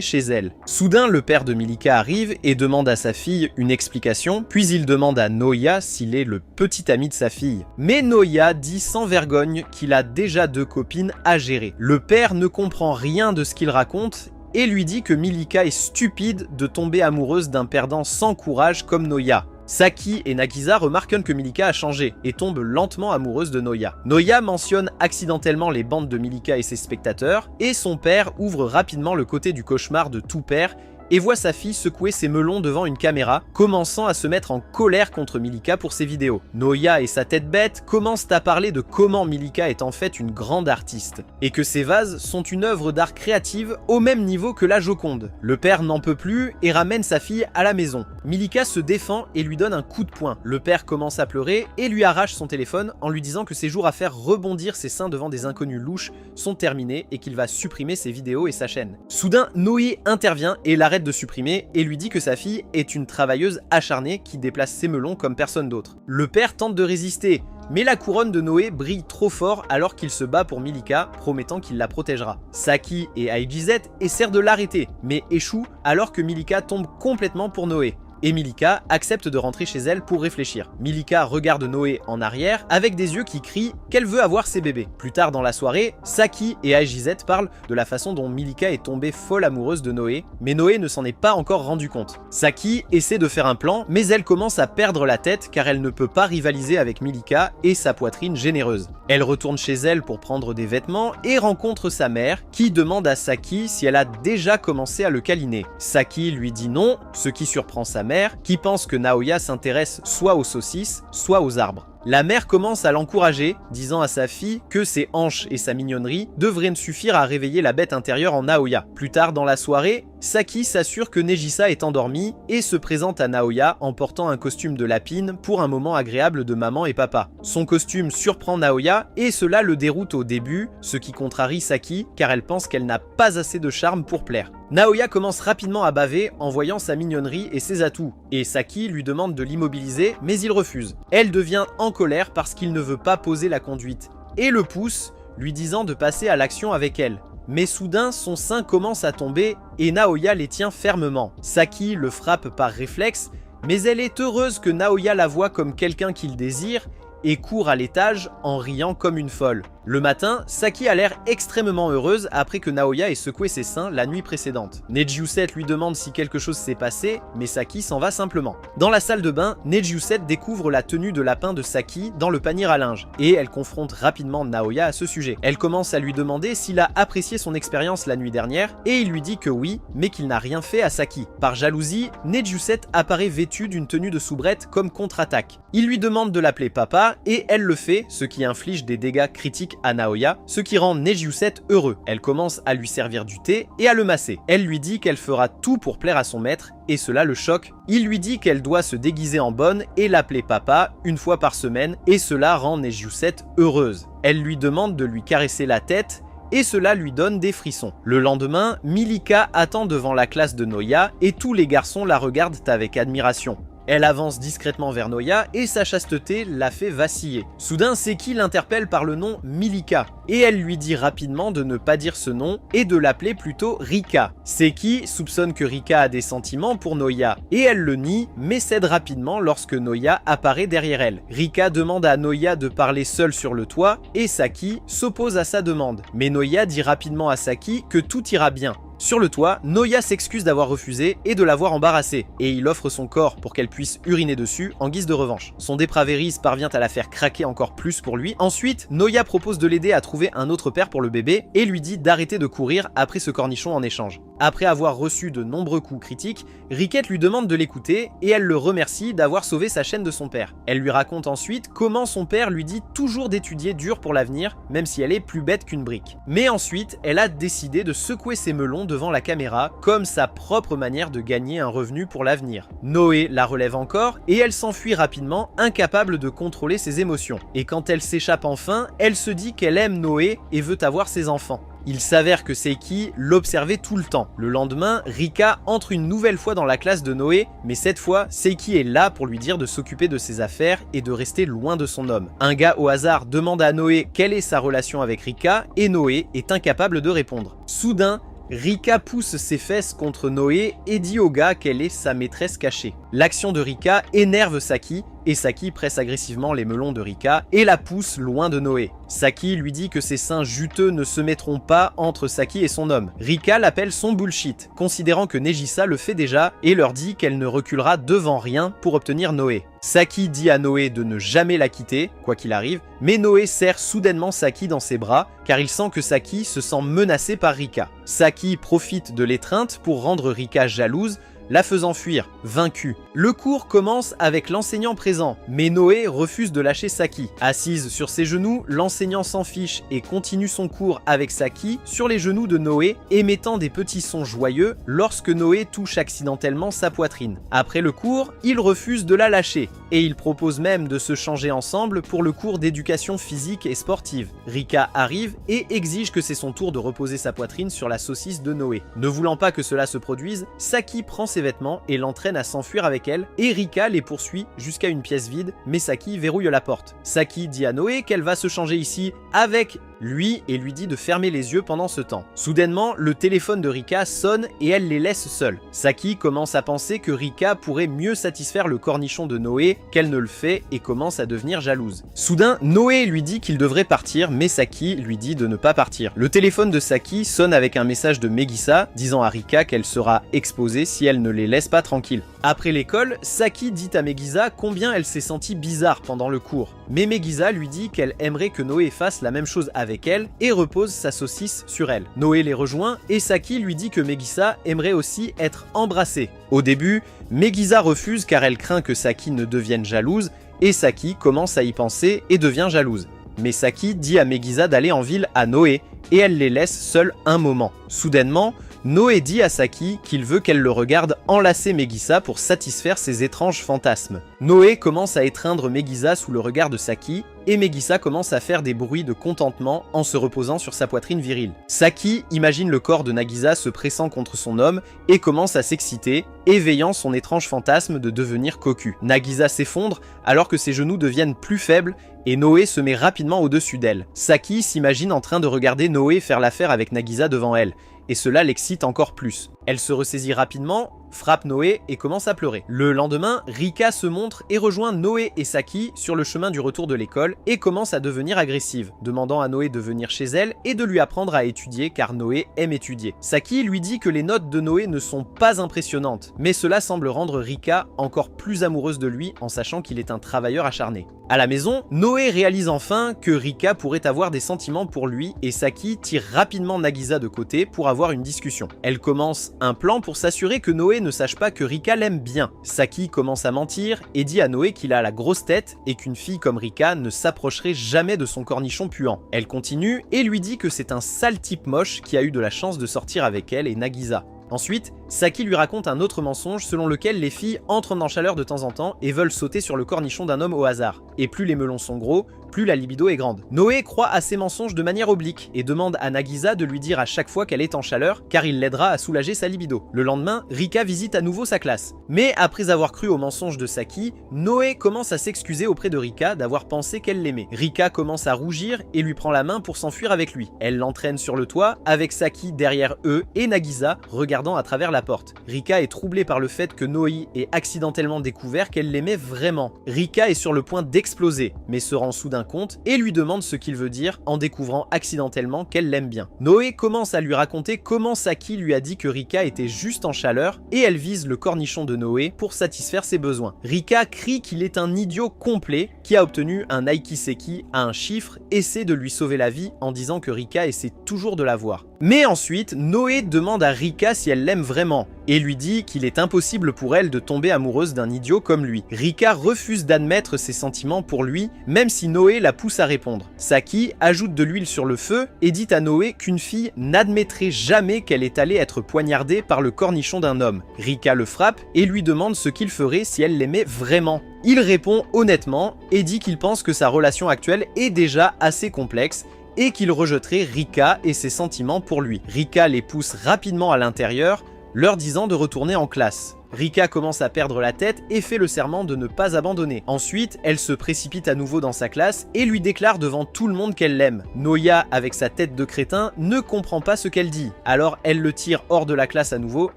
chez elle. Soudain, le père de Milika arrive et demande à sa fille une explication, puis il demande à Noya s'il est le petit ami de sa fille. Mais Noya dit sans vergogne qu'il a déjà 2 copines à gérer. Le père ne comprend rien de ce qu'il raconte et lui dit que Milika est stupide de tomber amoureuse d'un perdant sans courage comme Noya. Saki et Nagisa remarquent que Milika a changé et tombe lentement amoureuse de Noya. Noya mentionne accidentellement les bandes de Milika et ses spectateurs, et son père ouvre rapidement le côté du cauchemar de tout père et voit sa fille secouer ses melons devant une caméra, commençant à se mettre en colère contre Milika pour ses vidéos. Noya et sa tête bête commencent à parler de comment Milika est en fait une grande artiste, et que ses vases sont une œuvre d'art créative au même niveau que la Joconde. Le père n'en peut plus et ramène sa fille à la maison. Milika se défend et lui donne un coup de poing. Le père commence à pleurer et lui arrache son téléphone en lui disant que ses jours à faire rebondir ses seins devant des inconnus louches sont terminés et qu'il va supprimer ses vidéos et sa chaîne. Soudain, Noé intervient et l'arrête de supprimer et lui dit que sa fille est une travailleuse acharnée qui déplace ses melons comme personne d'autre. Le père tente de résister, mais la couronne de Noé brille trop fort alors qu'il se bat pour Milika, promettant qu'il la protégera. Saki et IGZ essaient de l'arrêter, mais échouent alors que Milika tombe complètement pour Noé. Et Milika accepte de rentrer chez elle pour réfléchir. Milika regarde Noé en arrière avec des yeux qui crient qu'elle veut avoir ses bébés. Plus tard dans la soirée, Saki et IGZ parlent de la façon dont Milika est tombée folle amoureuse de Noé, mais Noé ne s'en est pas encore rendu compte. Saki essaie de faire un plan, mais elle commence à perdre la tête car elle ne peut pas rivaliser avec Milika et sa poitrine généreuse. Elle retourne chez elle pour prendre des vêtements et rencontre sa mère qui demande à Saki si elle a déjà commencé à le câliner. Saki lui dit non, ce qui surprend sa mère qui pense que Naoya s'intéresse soit aux saucisses, soit aux arbres. La mère commence à l'encourager, disant à sa fille que ses hanches et sa mignonnerie devraient suffire à réveiller la bête intérieure en Naoya. Plus tard dans la soirée, Saki s'assure que Negisa est endormie et se présente à Naoya en portant un costume de lapine pour un moment agréable de maman et papa. Son costume surprend Naoya et cela le déroute au début, ce qui contrarie Saki car elle pense qu'elle n'a pas assez de charme pour plaire. Naoya commence rapidement à baver en voyant sa mignonnerie et ses atouts, et Saki lui demande de l'immobiliser mais il refuse. Elle devient en colère parce qu'il ne veut pas poser la conduite, et le pousse, lui disant de passer à l'action avec elle. Mais soudain, son sein commence à tomber et Naoya les tient fermement. Saki le frappe par réflexe, mais elle est heureuse que Naoya la voit comme quelqu'un qu'il désire et court à l'étage en riant comme une folle. Le matin, Saki a l'air extrêmement heureuse après que Naoya ait secoué ses seins la nuit précédente. Nejiuset lui demande si quelque chose s'est passé, mais Saki s'en va simplement. Dans la salle de bain, Nejiuset découvre la tenue de lapin de Saki dans le panier à linge, et elle confronte rapidement Naoya à ce sujet. Elle commence à lui demander s'il a apprécié son expérience la nuit dernière, et il lui dit que oui, mais qu'il n'a rien fait à Saki. Par jalousie, Nejiuset apparaît vêtue d'une tenue de soubrette comme contre-attaque. Il lui demande de l'appeler papa, et elle le fait, ce qui inflige des dégâts critiques à Naoya, ce qui rend Nejiuset heureux. Elle commence à lui servir du thé et à le masser. Elle lui dit qu'elle fera tout pour plaire à son maître et cela le choque. Il lui dit qu'elle doit se déguiser en bonne et l'appeler papa une fois par semaine et cela rend Nejiuset heureuse. Elle lui demande de lui caresser la tête et cela lui donne des frissons. Le lendemain, Milika attend devant la classe de Noya et tous les garçons la regardent avec admiration. Elle avance discrètement vers Noya et sa chasteté la fait vaciller. Soudain, Seki l'interpelle par le nom Milika et elle lui dit rapidement de ne pas dire ce nom et de l'appeler plutôt Rika. Seki soupçonne que Rika a des sentiments pour Noya et elle le nie mais cède rapidement lorsque Noya apparaît derrière elle. Rika demande à Noya de parler seule sur le toit et Saki s'oppose à sa demande. Mais Noya dit rapidement à Saki que tout ira bien. Sur le toit, Noya s'excuse d'avoir refusé et de l'avoir embarrassée, et il offre son corps pour qu'elle puisse uriner dessus en guise de revanche. Son dépravé Riz parvient à la faire craquer encore plus pour lui. Ensuite, Noya propose de l'aider à trouver un autre père pour le bébé et lui dit d'arrêter de courir après ce cornichon en échange. Après avoir reçu de nombreux coups critiques, Riquette lui demande de l'écouter et elle le remercie d'avoir sauvé sa chaîne de son père. Elle lui raconte ensuite comment son père lui dit toujours d'étudier dur pour l'avenir, même si elle est plus bête qu'une brique. Mais ensuite, elle a décidé de secouer ses melons devant la caméra comme sa propre manière de gagner un revenu pour l'avenir. Noé la relève encore et elle s'enfuit rapidement, incapable de contrôler ses émotions. Et quand elle s'échappe enfin, elle se dit qu'elle aime Noé et veut avoir ses enfants. Il s'avère que Seiki l'observait tout le temps. Le lendemain, Rika entre une nouvelle fois dans la classe de Noé, mais cette fois, Seiki est là pour lui dire de s'occuper de ses affaires et de rester loin de son homme. Un gars au hasard demande à Noé quelle est sa relation avec Rika et Noé est incapable de répondre. Soudain, Rika pousse ses fesses contre Noé et dit au gars qu'elle est sa maîtresse cachée. L'action de Rika énerve Saki et Saki presse agressivement les melons de Rika et la pousse loin de Noé. Saki lui dit que ses seins juteux ne se mettront pas entre Saki et son homme. Rika l'appelle son bullshit, considérant que Negisa le fait déjà et leur dit qu'elle ne reculera devant rien pour obtenir Noé. Saki dit à Noé de ne jamais la quitter, quoi qu'il arrive, mais Noé serre soudainement Saki dans ses bras car il sent que Saki se sent menacée par Rika. Saki profite de l'étreinte pour rendre Rika jalouse, la faisant fuir, vaincue. Le cours commence avec l'enseignant présent, mais Noé refuse de lâcher Saki. Assise sur ses genoux, l'enseignant s'en fiche et continue son cours avec Saki sur les genoux de Noé, émettant des petits sons joyeux lorsque Noé touche accidentellement sa poitrine. Après le cours, il refuse de la lâcher, et il propose même de se changer ensemble pour le cours d'éducation physique et sportive. Rika arrive et exige que c'est son tour de reposer sa poitrine sur la saucisse de Noé. Ne voulant pas que cela se produise, Saki prend ses vêtements et l'entraîne à s'enfuir avec elle, et Rika les poursuit jusqu'à une pièce vide, mais Saki verrouille la porte. Saki dit à Noé qu'elle va se changer ici avec lui et lui dit de fermer les yeux pendant ce temps. Soudainement, le téléphone de Rika sonne et elle les laisse seuls. Saki commence à penser que Rika pourrait mieux satisfaire le cornichon de Noé qu'elle ne le fait et commence à devenir jalouse. Soudain, Noé lui dit qu'il devrait partir, mais Saki lui dit de ne pas partir. Le téléphone de Saki sonne avec un message de Megisa disant à Rika qu'elle sera exposée si elle ne les laisse pas tranquilles. Après l'école, Saki dit à Megisa combien elle s'est sentie bizarre pendant le cours. Mais Megisa lui dit qu'elle aimerait que Noé fasse la même chose avec elle et repose sa saucisse sur elle. Noé les rejoint et Saki lui dit que Megisa aimerait aussi être embrassée. Au début, Megisa refuse car elle craint que Saki ne devienne jalouse et Saki commence à y penser et devient jalouse. Mais Saki dit à Megisa d'aller en ville à Noé et elle les laisse seuls un moment. Soudainement, Noé dit à Saki qu'il veut qu'elle le regarde enlacer Megisa pour satisfaire ses étranges fantasmes. Noé commence à étreindre Megisa sous le regard de Saki et Megisa commence à faire des bruits de contentement en se reposant sur sa poitrine virile. Saki imagine le corps de Nagisa se pressant contre son homme et commence à s'exciter, éveillant son étrange fantasme de devenir cocu. Nagisa s'effondre alors que ses genoux deviennent plus faibles et Noé se met rapidement au-dessus d'elle. Saki s'imagine en train de regarder Noé faire l'affaire avec Nagisa devant elle, et cela l'excite encore plus. Elle se ressaisit rapidement, frappe Noé et commence à pleurer. Le lendemain, Rika se montre et rejoint Noé et Saki sur le chemin du retour de l'école et commence à devenir agressive, demandant à Noé de venir chez elle et de lui apprendre à étudier car Noé aime étudier. Saki lui dit que les notes de Noé ne sont pas impressionnantes, mais cela semble rendre Rika encore plus amoureuse de lui en sachant qu'il est un travailleur acharné. À la maison, Noé réalise enfin que Rika pourrait avoir des sentiments pour lui et Saki tire rapidement Nagisa de côté pour avoir une discussion. Elle commence un plan pour s'assurer que Noé ne sache pas que Rika l'aime bien. Saki commence à mentir et dit à Noé qu'il a la grosse tête et qu'une fille comme Rika ne s'approcherait jamais de son cornichon puant. Elle continue et lui dit que c'est un sale type moche qui a eu de la chance de sortir avec elle et Nagisa. Ensuite, Saki lui raconte un autre mensonge selon lequel les filles entrent dans chaleur de temps en temps et veulent sauter sur le cornichon d'un homme au hasard. Et plus les melons sont gros, plus la libido est grande. Noé croit à ces mensonges de manière oblique et demande à Nagisa de lui dire à chaque fois qu'elle est en chaleur, car il l'aidera à soulager sa libido. Le lendemain, Rika visite à nouveau sa classe. Mais après avoir cru aux mensonges de Saki, Noé commence à s'excuser auprès de Rika d'avoir pensé qu'elle l'aimait. Rika commence à rougir et lui prend la main pour s'enfuir avec lui. Elle l'entraîne sur le toit, avec Saki derrière eux et Nagisa regardant à travers la porte. Rika est troublée par le fait que Noé ait accidentellement découvert qu'elle l'aimait vraiment. Rika est sur le point d'exploser, mais se rend soudain compte et lui demande ce qu'il veut dire en découvrant accidentellement qu'elle l'aime bien. Noé commence à lui raconter comment Saki lui a dit que Rika était juste en chaleur et elle vise le cornichon de Noé pour satisfaire ses besoins. Rika crie qu'il est un idiot complet qui a obtenu un Aikiseki à un chiffre, essaie de lui sauver la vie en disant que Rika essaie toujours de la voir. Mais ensuite, Noé demande à Rika si elle l'aime vraiment et lui dit qu'il est impossible pour elle de tomber amoureuse d'un idiot comme lui. Rika refuse d'admettre ses sentiments pour lui, même si Noé la pousse à répondre. Saki ajoute de l'huile sur le feu et dit à Noé qu'une fille n'admettrait jamais qu'elle est allée être poignardée par le cornichon d'un homme. Rika le frappe et lui demande ce qu'il ferait si elle l'aimait vraiment. Il répond honnêtement et dit qu'il pense que sa relation actuelle est déjà assez complexe et qu'il rejetterait Rika et ses sentiments pour lui. Rika les pousse rapidement à l'intérieur, leur disant de retourner en classe. Rika commence à perdre la tête et fait le serment de ne pas abandonner. Ensuite, elle se précipite à nouveau dans sa classe et lui déclare devant tout le monde qu'elle l'aime. Noya, avec sa tête de crétin, ne comprend pas ce qu'elle dit. Alors elle le tire hors de la classe à nouveau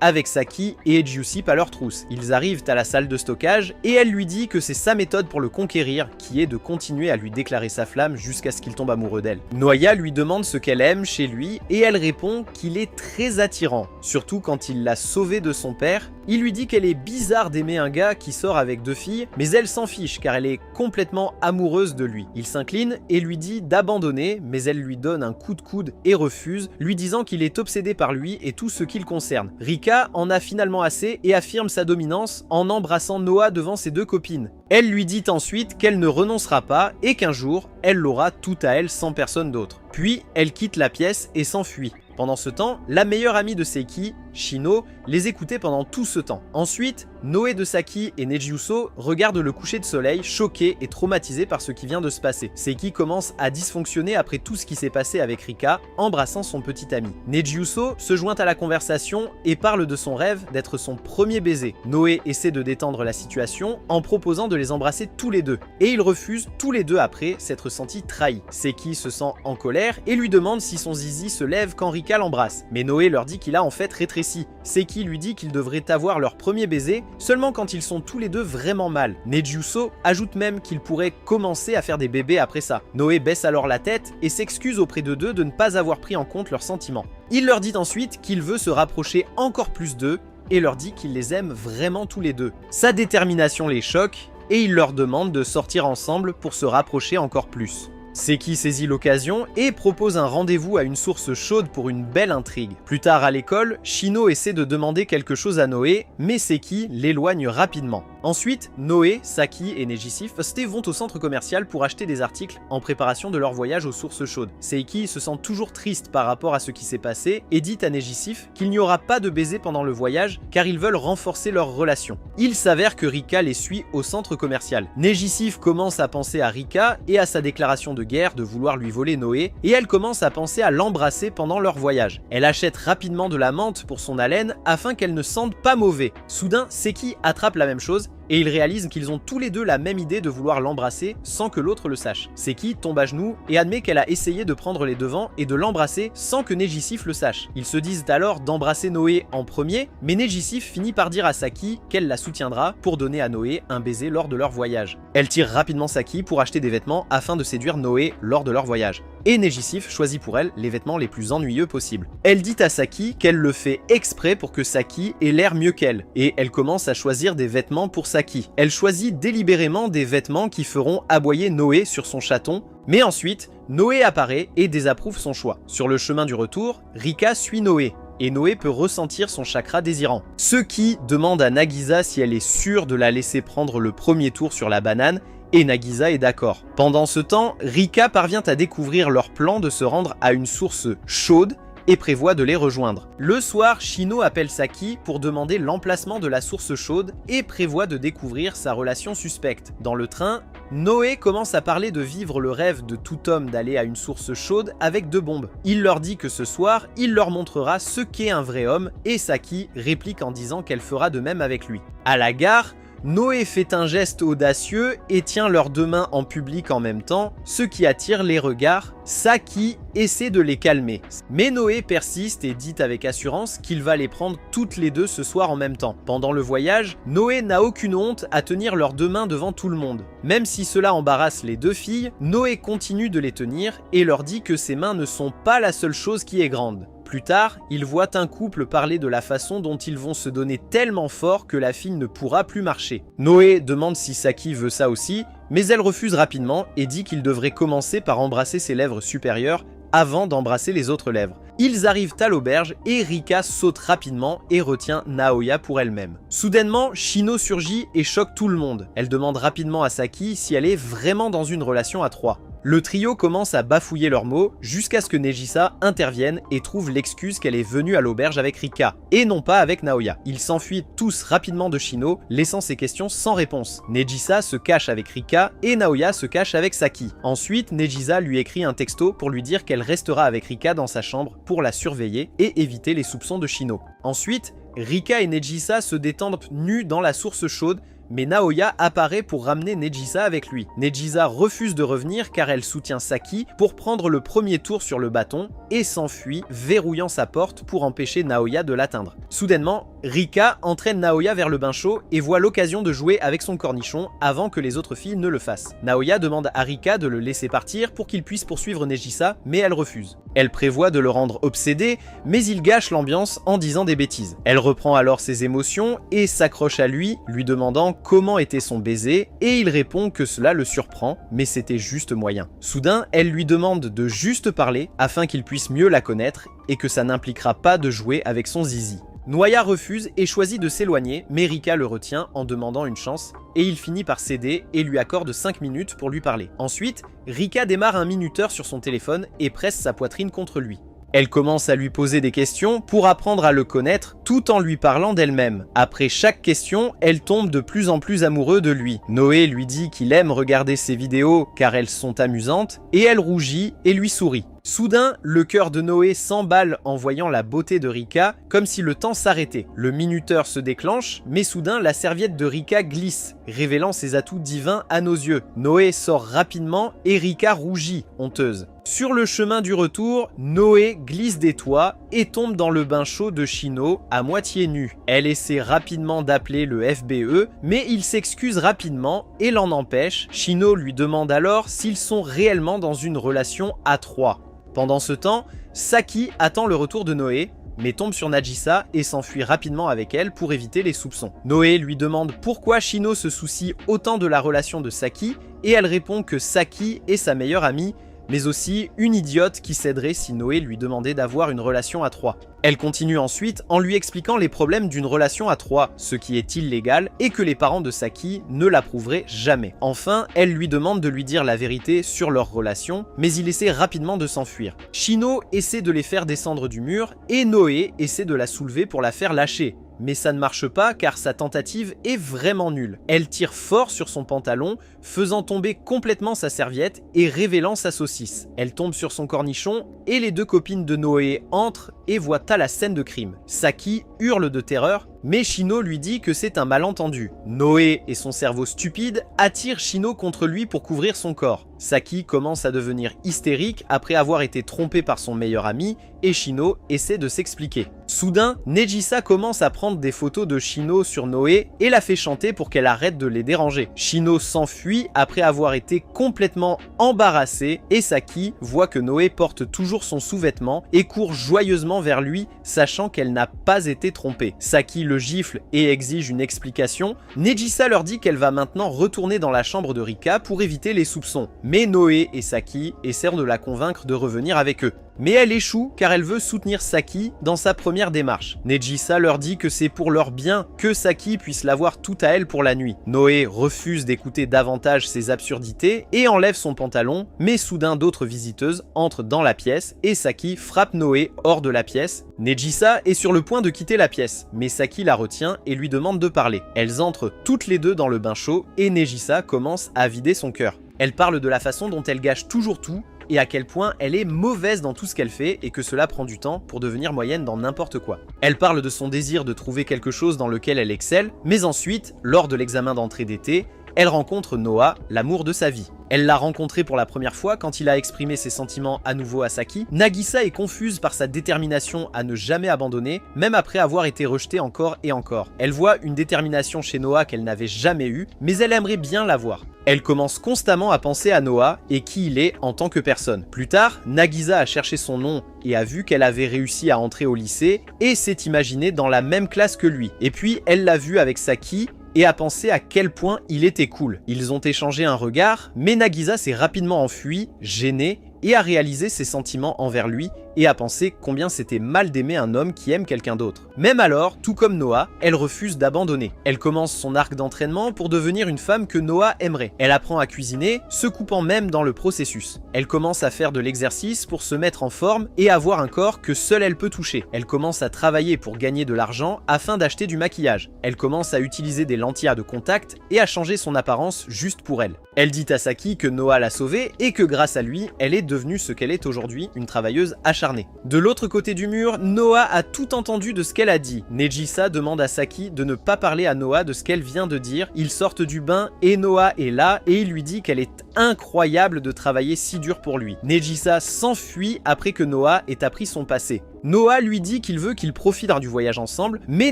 avec Saki et Ejiusip à leur trousse. Ils arrivent à la salle de stockage et elle lui dit que c'est sa méthode pour le conquérir, qui est de continuer à lui déclarer sa flamme jusqu'à ce qu'il tombe amoureux d'elle. Noya lui demande ce qu'elle aime chez lui et elle répond qu'il est très attirant, surtout quand il l'a sauvée de son père. Il lui dit qu'elle est bizarre d'aimer un gars qui sort avec 2 filles, mais elle s'en fiche car elle est complètement amoureuse de lui. Il s'incline et lui dit d'abandonner, mais elle lui donne un coup de coude et refuse, lui disant qu'il est obsédé par lui et tout ce qui le concerne. Rika en a finalement assez et affirme sa dominance en embrassant Noah devant ses 2 copines. Elle lui dit ensuite qu'elle ne renoncera pas et qu'un jour, elle l'aura tout à elle sans personne d'autre. Puis, elle quitte la pièce et s'enfuit. Pendant ce temps, la meilleure amie de Seiki, Shino, les écoutait pendant tout ce temps. Ensuite, Noé de Saki et Nejiuso regardent le coucher de soleil, choqués et traumatisés par ce qui vient de se passer. Seiki commence à dysfonctionner après tout ce qui s'est passé avec Rika, embrassant son petit ami. Nejiuso se joint à la conversation et parle de son rêve d'être son premier baiser. Noé essaie de détendre la situation en proposant de les embrasser tous les deux. Et ils refusent tous les deux après s'être sentis trahis. Seiki se sent en colère et lui demande si son zizi se lève quand Rika l'embrasse. Mais Noé leur dit qu'il a en fait rétréci. Seiki lui dit qu'ils devraient avoir leur premier baiser seulement quand ils sont tous les deux vraiment mal. Nejiuso ajoute même qu'ils pourraient commencer à faire des bébés après ça. Noé baisse alors la tête et s'excuse auprès d'eux deux de ne pas avoir pris en compte leurs sentiments. Il leur dit ensuite qu'il veut se rapprocher encore plus d'eux et leur dit qu'il les aime vraiment tous les deux. Sa détermination les choque et il leur demande de sortir ensemble pour se rapprocher encore plus. Seki saisit l'occasion et propose un rendez-vous à une source chaude pour une belle intrigue. Plus tard à l'école, Shino essaie de demander quelque chose à Noé, mais Seki l'éloigne rapidement. Ensuite, Noé, Saki et Nejisif vont au centre commercial pour acheter des articles en préparation de leur voyage aux sources chaudes. Seiki se sent toujours triste par rapport à ce qui s'est passé et dit à Nejisif qu'il n'y aura pas de baiser pendant le voyage car ils veulent renforcer leur relation. Il s'avère que Rika les suit au centre commercial. Nejisif commence à penser à Rika et à sa déclaration de guerre de vouloir lui voler Noé et elle commence à penser à l'embrasser pendant leur voyage. Elle achète rapidement de la menthe pour son haleine afin qu'elle ne sente pas mauvais. Soudain, Seki attrape la même chose et ils réalisent qu'ils ont tous les deux la même idée de vouloir l'embrasser sans que l'autre le sache. Seki tombe à genoux et admet qu'elle a essayé de prendre les devants et de l'embrasser sans que Nejisif le sache. Ils se disent alors d'embrasser Noé en premier, mais Nejisif finit par dire à Saki qu'elle la soutiendra pour donner à Noé un baiser lors de leur voyage. Elle tire rapidement Saki pour acheter des vêtements afin de séduire Noé lors de leur voyage. Et Nejisif choisit pour elle les vêtements les plus ennuyeux possibles. Elle dit à Saki qu'elle le fait exprès pour que Saki ait l'air mieux qu'elle, et elle commence à choisir des vêtements pour Saki. Elle choisit délibérément des vêtements qui feront aboyer Noé sur son chaton, mais ensuite, Noé apparaît et désapprouve son choix. Sur le chemin du retour, Rika suit Noé, et Noé peut ressentir son chakra désirant. Ce qui demande à Nagisa si elle est sûre de la laisser prendre le premier tour sur la banane, et Nagisa est d'accord. Pendant ce temps, Rika parvient à découvrir leur plan de se rendre à une source chaude et prévoit de les rejoindre. Le soir, Shino appelle Saki pour demander l'emplacement de la source chaude et prévoit de découvrir sa relation suspecte. Dans le train, Noé commence à parler de vivre le rêve de tout homme d'aller à une source chaude avec 2 bombes. Il leur dit que ce soir, il leur montrera ce qu'est un vrai homme et Saki réplique en disant qu'elle fera de même avec lui. À la gare, Noé fait un geste audacieux et tient leurs 2 mains en public en même temps, ce qui attire les regards. Saki essaie de les calmer, mais Noé persiste et dit avec assurance qu'il va les prendre toutes les 2 ce soir en même temps. Pendant le voyage, Noé n'a aucune honte à tenir leurs 2 mains devant tout le monde. Même si cela embarrasse les 2 filles, Noé continue de les tenir et leur dit que ses mains ne sont pas la seule chose qui est grande. Plus tard, ils voient un couple parler de la façon dont ils vont se donner tellement fort que la fille ne pourra plus marcher. Noé demande si Saki veut ça aussi, mais elle refuse rapidement et dit qu'il devrait commencer par embrasser ses lèvres supérieures avant d'embrasser les autres lèvres. Ils arrivent à l'auberge et Rika saute rapidement et retient Naoya pour elle-même. Soudainement, Shino surgit et choque tout le monde. Elle demande rapidement à Saki si elle est vraiment dans une relation à 3. Le trio commence à bafouiller leurs mots jusqu'à ce que Nejisa intervienne et trouve l'excuse qu'elle est venue à l'auberge avec Rika, et non pas avec Naoya. Ils s'enfuient tous rapidement de Shino, laissant ses questions sans réponse. Nejisa se cache avec Rika et Naoya se cache avec Saki. Ensuite, Nejisa lui écrit un texto pour lui dire qu'elle restera avec Rika dans sa chambre pour la surveiller et éviter les soupçons de Shino. Ensuite, Rika et Nejisa se détendent nus dans la source chaude, mais Naoya apparaît pour ramener Nejisa avec lui. Nejisa refuse de revenir car elle soutient Saki pour prendre le premier tour sur le bâton et s'enfuit, verrouillant sa porte pour empêcher Naoya de l'atteindre. Soudainement, Rika entraîne Naoya vers le bain chaud et voit l'occasion de jouer avec son cornichon avant que les autres filles ne le fassent. Naoya demande à Rika de le laisser partir pour qu'il puisse poursuivre Nejisa, mais elle refuse. Elle prévoit de le rendre obsédé, mais il gâche l'ambiance en disant des bêtises. Elle reprend alors ses émotions et s'accroche à lui demandant comment était son baiser, et il répond que cela le surprend, mais c'était juste moyen. Soudain, elle lui demande de juste parler afin qu'il puisse mieux la connaître et que ça n'impliquera pas de jouer avec son zizi. Noya refuse et choisit de s'éloigner, mais Rika le retient en demandant une chance, et il finit par céder et lui accorde 5 minutes pour lui parler. Ensuite, Rika démarre un minuteur sur son téléphone et presse sa poitrine contre lui. Elle commence à lui poser des questions pour apprendre à le connaître tout en lui parlant d'elle-même. Après chaque question, elle tombe de plus en plus amoureux de lui. Noé lui dit qu'il aime regarder ses vidéos car elles sont amusantes et elle rougit et lui sourit. Soudain, le cœur de Noé s'emballe en voyant la beauté de Rika, comme si le temps s'arrêtait. Le minuteur se déclenche, mais soudain la serviette de Rika glisse, révélant ses atouts divins à nos yeux. Noé sort rapidement et Rika rougit, honteuse. Sur le chemin du retour, Noé glisse des toits et tombe dans le bain chaud de Shino à moitié nu. Elle essaie rapidement d'appeler le FBE, mais il s'excuse rapidement et l'en empêche. Shino lui demande alors s'ils sont réellement dans une relation à 3. Pendant ce temps, Saki attend le retour de Noé, mais tombe sur Najisa et s'enfuit rapidement avec elle pour éviter les soupçons. Noé lui demande pourquoi Shino se soucie autant de la relation de Saki, et elle répond que Saki est sa meilleure amie, mais aussi une idiote qui céderait si Noé lui demandait d'avoir une relation à 3. Elle continue ensuite en lui expliquant les problèmes d'une relation à 3, ce qui est illégal et que les parents de Saki ne l'approuveraient jamais. Enfin, elle lui demande de lui dire la vérité sur leur relation, mais il essaie rapidement de s'enfuir. Shino essaie de les faire descendre du mur et Noé essaie de la soulever pour la faire lâcher. Mais ça ne marche pas car sa tentative est vraiment nulle. Elle tire fort sur son pantalon, faisant tomber complètement sa serviette et révélant sa saucisse. Elle tombe sur son cornichon et les 2 copines de Noé entrent et voient à la scène de crime. Saki hurle de terreur, mais Shino lui dit que c'est un malentendu. Noé et son cerveau stupide attirent Shino contre lui pour couvrir son corps. Saki commence à devenir hystérique après avoir été trompée par son meilleur ami et Shino essaie de s'expliquer. Soudain, Nejisa commence à prendre des photos de Shino sur Noé et la fait chanter pour qu'elle arrête de les déranger. Shino s'enfuit après avoir été complètement embarrassée et Saki voit que Noé porte toujours son sous-vêtement et court joyeusement vers lui, sachant qu'elle n'a pas été trompée. Saki le gifle et exige une explication. Nejisa leur dit qu'elle va maintenant retourner dans la chambre de Rika pour éviter les soupçons. Mais Noé et Saki essaient de la convaincre de revenir avec eux. Mais elle échoue car elle veut soutenir Saki dans sa première démarche. Nejisa leur dit que c'est pour leur bien que Saki puisse l'avoir tout à elle pour la nuit. Noé refuse d'écouter davantage ses absurdités et enlève son pantalon, mais soudain d'autres visiteuses entrent dans la pièce et Saki frappe Noé hors de la pièce. Nejisa est sur le point de quitter la pièce, mais Saki la retient et lui demande de parler. Elles entrent toutes les deux dans le bain chaud et Nejisa commence à vider son cœur. Elle parle de la façon dont elle gâche toujours tout et à quel point elle est mauvaise dans tout ce qu'elle fait et que cela prend du temps pour devenir moyenne dans n'importe quoi. Elle parle de son désir de trouver quelque chose dans lequel elle excelle, mais ensuite, lors de l'examen d'entrée d'été, elle rencontre Noah, l'amour de sa vie. Elle l'a rencontré pour la première fois quand il a exprimé ses sentiments à nouveau à Saki. Nagisa est confuse par sa détermination à ne jamais abandonner, même après avoir été rejetée encore et encore. Elle voit une détermination chez Noah qu'elle n'avait jamais eue, mais elle aimerait bien l'avoir. Elle commence constamment à penser à Noah et qui il est en tant que personne. Plus tard, Nagisa a cherché son nom et a vu qu'elle avait réussi à entrer au lycée et s'est imaginée dans la même classe que lui. Et puis, elle l'a vu avec Saki et a pensé à quel point il était cool. Ils ont échangé un regard, mais Nagisa s'est rapidement enfuie, gênée, et a réalisé ses sentiments envers lui et a pensé combien c'était mal d'aimer un homme qui aime quelqu'un d'autre. Même alors, tout comme Noah, elle refuse d'abandonner. Elle commence son arc d'entraînement pour devenir une femme que Noah aimerait. Elle apprend à cuisiner, se coupant même dans le processus. Elle commence à faire de l'exercice pour se mettre en forme et avoir un corps que seule elle peut toucher. Elle commence à travailler pour gagner de l'argent afin d'acheter du maquillage. Elle commence à utiliser des lentilles de contact et à changer son apparence juste pour elle. Elle dit à Saki que Noah l'a sauvée et que grâce à lui, elle est devenue ce qu'elle est aujourd'hui, une travailleuse acharnée. De l'autre côté du mur, Noah a tout entendu de ce qu'elle a dit. Nejisa demande à Saki de ne pas parler à Noah de ce qu'elle vient de dire. Ils sortent du bain et Noah est là et il lui dit qu'elle est incroyable de travailler si dur pour lui. Nejisa s'enfuit après que Noah ait appris son passé. Noah lui dit qu'il veut qu'ils profitent du voyage ensemble, mais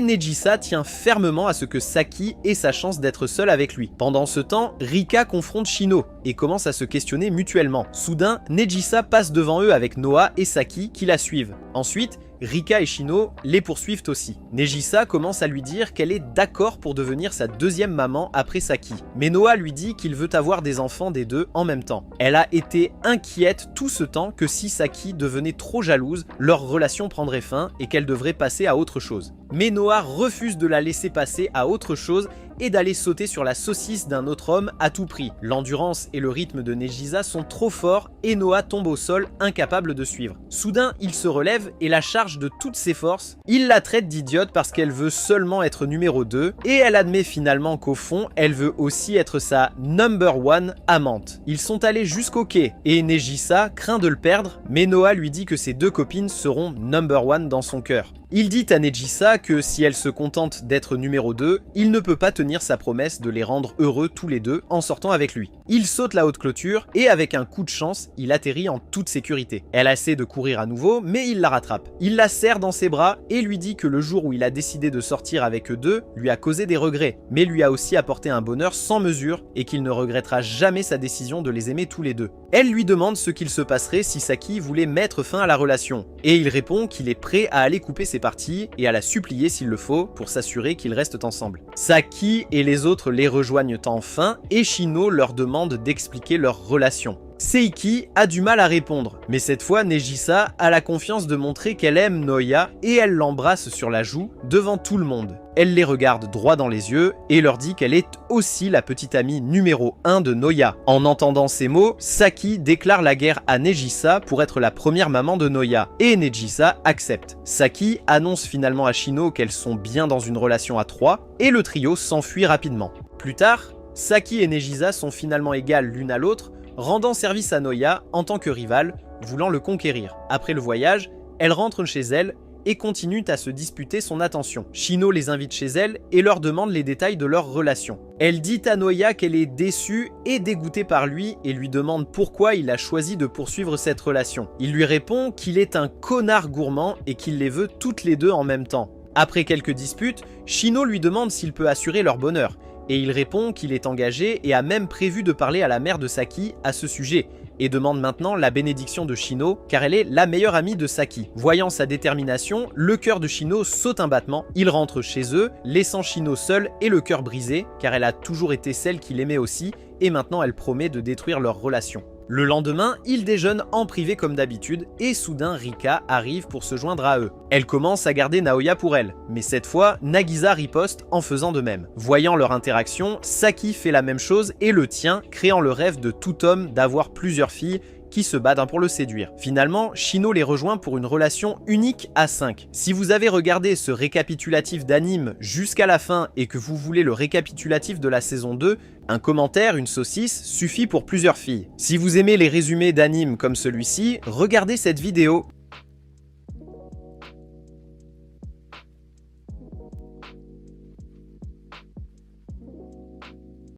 Nejisa tient fermement à ce que Saki ait sa chance d'être seule avec lui. Pendant ce temps, Rika confronte Shino et commence à se questionner mutuellement. Soudain, Nejisa passe devant eux avec Noah et Saki qui la suivent. Ensuite, Rika et Shino les poursuivent aussi. Nejisa commence à lui dire qu'elle est d'accord pour devenir sa deuxième maman après Saki. Mais Noah lui dit qu'il veut avoir des enfants des deux en même temps. Elle a été inquiète tout ce temps que si Saki devenait trop jalouse, leur relation prendrait fin et qu'elle devrait passer à autre chose. Mais Noah refuse de la laisser passer à autre chose et d'aller sauter sur la saucisse d'un autre homme à tout prix. L'endurance et le rythme de Nejisa sont trop forts et Noah tombe au sol incapable de suivre. Soudain, il se relève et la charge de toutes ses forces. Il la traite d'idiote parce qu'elle veut seulement être numéro 2 et elle admet finalement qu'au fond, elle veut aussi être sa number 1 amante. Ils sont allés jusqu'au quai et Nejisa craint de le perdre, mais Noah lui dit que ses deux copines seront number 1 dans son cœur. Il dit à Nejisa que si elle se contente d'être numéro 2, il ne peut pas tenir sa promesse de les rendre heureux tous les deux en sortant avec lui. Il saute la haute clôture et avec un coup de chance, il atterrit en toute sécurité. Elle essaie de courir à nouveau, mais il la rattrape. Il la serre dans ses bras et lui dit que le jour où il a décidé de sortir avec eux deux lui a causé des regrets, mais lui a aussi apporté un bonheur sans mesure et qu'il ne regrettera jamais sa décision de les aimer tous les deux. Elle lui demande ce qu'il se passerait si Saki voulait mettre fin à la relation, et il répond qu'il est prêt à aller couper ses parties et à la supplier s'il le faut pour s'assurer qu'ils restent ensemble. Saki et les autres les rejoignent enfin et Shino leur demande d'expliquer leur relation. Seiki a du mal à répondre, mais cette fois Nejisa a la confiance de montrer qu'elle aime Noya et elle l'embrasse sur la joue devant tout le monde. Elle les regarde droit dans les yeux et leur dit qu'elle est aussi la petite amie numéro 1 de Noya. En entendant ces mots, Saki déclare la guerre à Nejisa pour être la première maman de Noya et Nejisa accepte. Saki annonce finalement à Shino qu'elles sont bien dans une relation à 3 et le trio s'enfuit rapidement. Plus tard, Saki et Nejisa sont finalement égales l'une à l'autre, rendant service à Noya en tant que rivale, voulant le conquérir. Après le voyage, elles rentrent chez elle et continuent à se disputer son attention. Shino les invite chez elle et leur demande les détails de leur relation. Elle dit à Noya qu'elle est déçue et dégoûtée par lui et lui demande pourquoi il a choisi de poursuivre cette relation. Il lui répond qu'il est un connard gourmand et qu'il les veut toutes les deux en même temps. Après quelques disputes, Shino lui demande s'il peut assurer leur bonheur. Et il répond qu'il est engagé et a même prévu de parler à la mère de Saki à ce sujet, et demande maintenant la bénédiction de Shino car elle est la meilleure amie de Saki. Voyant sa détermination, le cœur de Shino saute un battement, il rentre chez eux, laissant Shino seule et le cœur brisé car elle a toujours été celle qu'il aimait aussi, et maintenant elle promet de détruire leur relation. Le lendemain, ils déjeunent en privé comme d'habitude, et soudain Rika arrive pour se joindre à eux. Elle commence à garder Naoya pour elle, mais cette fois, Nagisa riposte en faisant de même. Voyant leur interaction, Saki fait la même chose et le tient, créant le rêve de tout homme d'avoir plusieurs filles qui se battent pour le séduire. Finalement, Shino les rejoint pour une relation unique à 5. Si vous avez regardé ce récapitulatif d'anime jusqu'à la fin et que vous voulez le récapitulatif de la saison 2, un commentaire, une saucisse, suffit pour plusieurs filles. Si vous aimez les résumés d'animes comme celui-ci, regardez cette vidéo